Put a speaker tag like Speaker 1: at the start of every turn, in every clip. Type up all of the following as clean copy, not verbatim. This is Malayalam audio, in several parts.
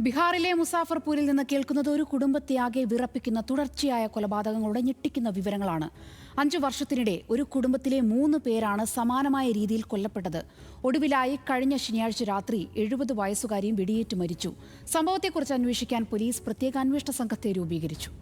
Speaker 1: ബീഹാറിലെ മുസാഫർപൂരിൽ നിന്ന് കേൾക്കുന്നത് ഒരു കുടുംബത്തെയാകെ വിറപ്പിക്കുന്ന തുടർച്ചയായ കൊലപാതകങ്ങളുടെ ഞെട്ടിക്കുന്ന വിവരങ്ങളാണ്. 5 വർഷത്തിനിടെ ഒരു കുടുംബത്തിലെ 3 പേരാണ് സമാനമായ രീതിയിൽ കൊല്ലപ്പെട്ടത്. ഒടുവിലായി കഴിഞ്ഞ ശനിയാഴ്ച രാത്രി 70 വയസ്സുകാരിയും വെടിയേറ്റ് മരിച്ചു. സംഭവത്തെക്കുറിച്ച് അന്വേഷിക്കാൻ പോലീസ് പ്രത്യേക അന്വേഷണ സംഘത്തെ രൂപീകരിച്ചു.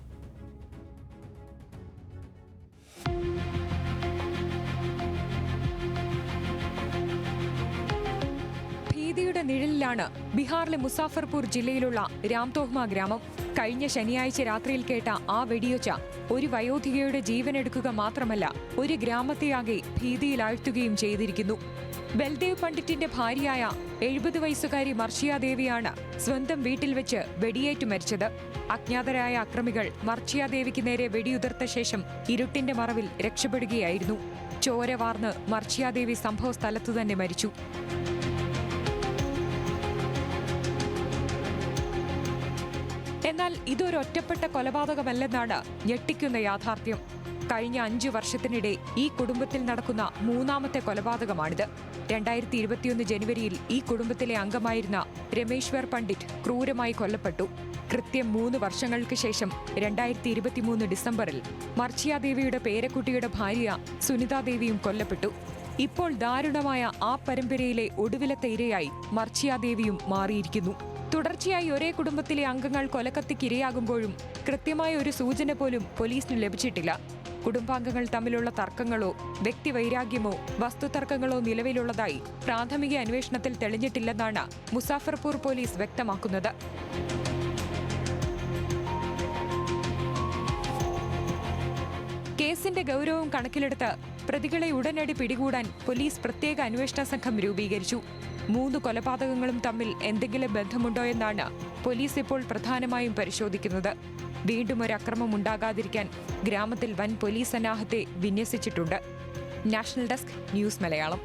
Speaker 2: ഭീതിയുടെ നിഴലിലാണ് ബീഹാറിലെ മുസാഫർപൂർ ജില്ലയിലുള്ള രാംതോഹ്മ ഗ്രാമം. കഴിഞ്ഞ ശനിയാഴ്ച രാത്രിയിൽ കേട്ട ആ വെടിയൊച്ച ഒരു വയോധികയുടെ ജീവനെടുക്കുക മാത്രമല്ല, ഒരു ഗ്രാമത്തെയാകെ ഭീതിയിലാഴ്ത്തുകയും ചെയ്തിരിക്കുന്നു. ബൽദേവ് പണ്ഡിറ്റിന്റെ ഭാര്യയായ 70 വയസ്സുകാരി മർഷിയ ദേവിയാണ് സ്വന്തം വീട്ടിൽ വെച്ച് വെടിയേറ്റു മരിച്ചത്. അജ്ഞാതരായ അക്രമികൾ മർഷിയ ദേവിക്ക് നേരെ വെടിയുതിർത്ത ശേഷം ഇരുട്ടിന്റെ മറവിൽ രക്ഷപ്പെടുകയായിരുന്നു. ചോര വാർന്ന് മർഷിയ ദേവി സംഭവ സ്ഥലത്തു തന്നെ മരിച്ചു. എന്നാൽ ഇതൊരൊറ്റപ്പെട്ട കൊലപാതകമല്ലെന്നാണ് ഞെട്ടിക്കുന്ന യാഥാർത്ഥ്യം. കഴിഞ്ഞ 5 വർഷത്തിനിടെ ഈ കുടുംബത്തിൽ നടക്കുന്ന 3ാമത്തെ കൊലപാതകമാണിത്. 2021 ജനുവരിയിൽ ഈ കുടുംബത്തിലെ അംഗമായിരുന്ന രമേശ്വർ പണ്ഡിറ്റ് ക്രൂരമായി കൊല്ലപ്പെട്ടു. കൃത്യം 3 വർഷങ്ങൾക്ക് ശേഷം 2023 ഡിസംബറിൽ മർഷിയ ദേവിയുടെ പേരക്കുട്ടിയുടെ ഭാര്യ സുനിതാ ദേവിയും കൊല്ലപ്പെട്ടു. ഇപ്പോൾ ദാരുണമായ ആ പരമ്പരയിലെ ഒടുവിലത്തെ ഇരയായി മർഷിയ ദേവിയും മാറിയിരിക്കുന്നു. തുടർച്ചയായി ഒരേ കുടുംബത്തിലെ അംഗങ്ങൾ കൊലക്കത്തിക്കിരയാകുമ്പോഴും കൃത്യമായ ഒരു സൂചന പോലും പോലീസിന് ലഭിച്ചിട്ടില്ല. കുടുംബാംഗങ്ങൾ തമ്മിലുള്ള തർക്കങ്ങളോ വ്യക്തിവൈരാഗ്യമോ വസ്തുതർക്കങ്ങളോ നിലവിലുള്ളതായി പ്രാഥമിക അന്വേഷണത്തിൽ തെളിഞ്ഞിട്ടില്ലെന്നാണ് മുസാഫർപൂർ പോലീസ് വ്യക്തമാക്കുന്നത്. കേസിന്റെ ഗൗരവം കണക്കിലെടുത്ത് പ്രതികളെ ഉടനടി പിടികൂടാൻ പോലീസ് പ്രത്യേക അന്വേഷണ സംഘം രൂപീകരിച്ചു. 3 കൊലപാതകങ്ങളും തമ്മിൽ എന്തെങ്കിലും ബന്ധമുണ്ടോയെന്നാണ് പോലീസ് ഇപ്പോൾ പ്രധാനമായും പരിശോധിക്കുന്നത്. വീണ്ടും ഒരു അക്രമം ഉണ്ടാകാതിരിക്കാൻ ഗ്രാമത്തിൽ വൻ പോലീസ് സന്നാഹത്തെ വിന്യസിച്ചിട്ടുണ്ട്. National desk, news Malayalam.